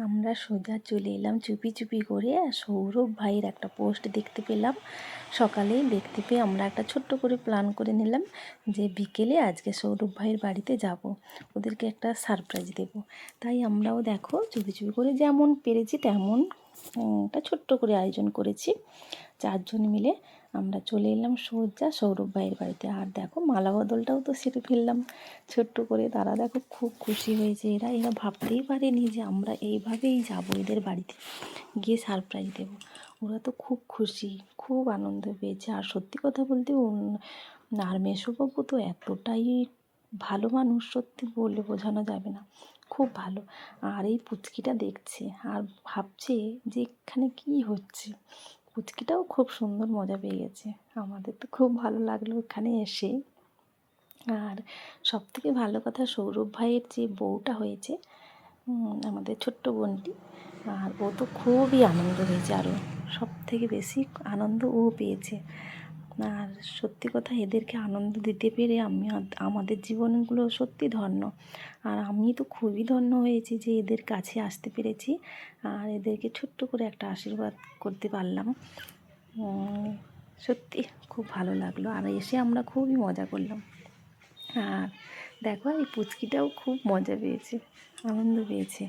আমরা সোজা চলে এলাম চুপি চুপি করে। সৌরভ ভাইয়ের একটা পোস্ট দেখতে পেলাম সকালেই। দেখতে পেয়ে আমরা একটা ছোট্ট করে প্ল্যান করে নিলাম যে বিকেলে আজকে সৌরভ ভাইয়ের বাড়িতে যাব, ওদেরকে একটা সারপ্রাইজ দেব। তাই আমরাও দেখো চুপি চুপি করে যেমন পেরেছি তেমন একটা ছোট্ট করে আয়োজন করেছি। 4 জন মিলে আমরা চলে এলাম সোজা সৌরভ ভাইয়ের বাড়িতে। আর দেখো মালা বদলটাও তো সেরে ফেললাম ছোট্ট করে। তারা দেখো খুব খুশি হয়েছে। এরা ভাবতেই পারেনি যে আমরা এইভাবেই যাবো এদের বাড়িতে গিয়ে সারপ্রাইজ দেবো। ওরা তো খুব খুশি, খুব আনন্দ পেয়েছে। আর সত্যি কথা বলতে আর মেসোবাবু তো এতটাই ভালো মানুষ, সত্যি বলে বোঝানো যাবে না, খুব ভালো। আর এই পুচকিটা দেখছে আর ভাবছে যে এখানে কী হচ্ছে। পুচকিটাও খুব সুন্দর মজা পেয়ে গেছে। আমাদের তো খুব ভালো লাগলো এখানে এসে। আর সবথেকে ভালো কথা, সৌরভ ভাইয়ের যে বউটা হয়েছে আমাদের ছোট্ট বোনটি, আর ও তো খুবই আনন্দ হয়েছে। আরও সবথেকে বেশি আনন্দ ও পেয়েছে। আর সত্যি কথা, এদেরকে আনন্দ দিতে পেরে আমাদের জীবনগুলো সত্যি ধন্য। আর আমি তো খুবই ধন্য হয়েছি যে এদের কাছে আসতে পেরেছি আর এদেরকে ছোট্ট করে একটা আশীর্বাদ করতে পারলাম। সত্যি খুব ভালো লাগলো। আর এসে আমরা খুবই মজা করলাম। আর দেখো এই পুচকিটাও খুব মজা পেয়েছে, আনন্দ পেয়েছে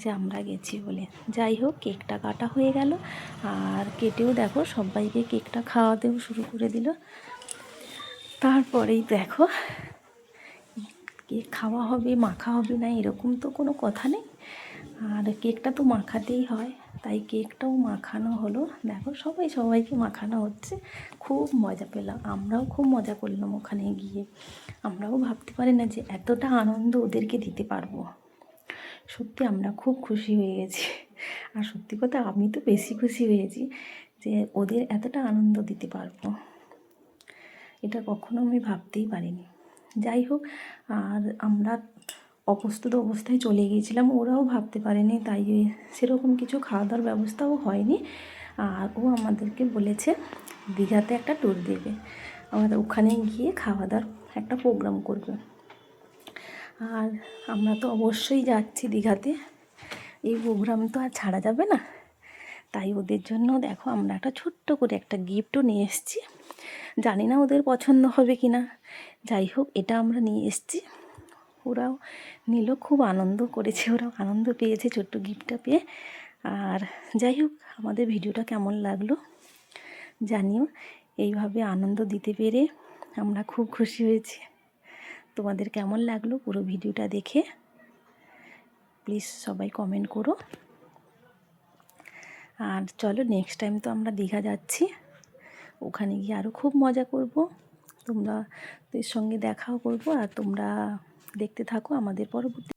যে আমরা গেছি বলে। যাই হোক, কেকটা কাটা হয়ে গেল। আর কেটেও দেখো সবাইকে কেকটা খাওয়াতেও শুরু করে দিল। তারপরেই দেখো কেক খাওয়া হবে, মাখা হবে না এরকম তো কোনো কথা নেই। আর কেকটা তো মাখাতেই হয়, তাই কেকটাও মাখানো হলো। দেখো সবাইকে মাখানো হচ্ছে। খুব মজা পেলাম, আমরাও খুব মজা করলাম ওখানে গিয়ে। আমরাও ভাবতে পারি না যে এতটা আনন্দ ওদেরকে দিতে পারবো। সত্যি আমরা খুব খুশি হয়ে গেছি। আর সত্যি কথা, আমি তো বেশি খুশি হয়েছি যে ওদের এতটা আনন্দ দিতে পারবো। এটা কখনো আমি ভাবতেই পারিনি। যাই হোক, আর আমরা অপ্রস্তুত অবস্থায় চলে গিয়েছিলাম, ওরাও ভাবতে পারেনি, তাই সেরকম কিছু খাওয়া দাওয়ার ব্যবস্থাও হয়নি। আর ও আমাদেরকে বলেছে দীঘাতে একটা ট্যুর দেবে, আমাদের ওখানে গিয়ে খাওয়া দাওয়ার একটা প্রোগ্রাম করবে। আর আমরা তো অবশ্যই যাচ্ছি দীঘাতে, এই প্রোগ্রাম তো আর ছাড়া যাবে না। তাই ওদের জন্য দেখো আমরা একটা ছোট্ট করে একটা গিফটও নিয়ে এসেছি। জানি না ওদের পছন্দ হবে কি না, যাই হোক এটা আমরা নিয়ে এসেছি। ওরাও নিল, খুব আনন্দ করেছে, ওরাও আনন্দ পেয়েছে ছোট্ট গিফটটা পেয়ে। আর যাই হোক, আমাদের ভিডিওটা কেমন লাগলো জানিও। এইভাবে আনন্দ দিতে পেরে আমরা খুব খুশি হয়েছি। তোমাদের কেমন লাগলো পুরো ভিডিওটা দেখে প্লিজ সবাই কমেন্ট করো। আর চলো, নেক্সট টাইম তো আমরা দীঘা যাচ্ছি, ওখানে গিয়ে আরও খুব মজা করব। তোমাদের সঙ্গে দেখাও করব। আর তোমরা দেখতে থাকো আমাদের পরবর্তী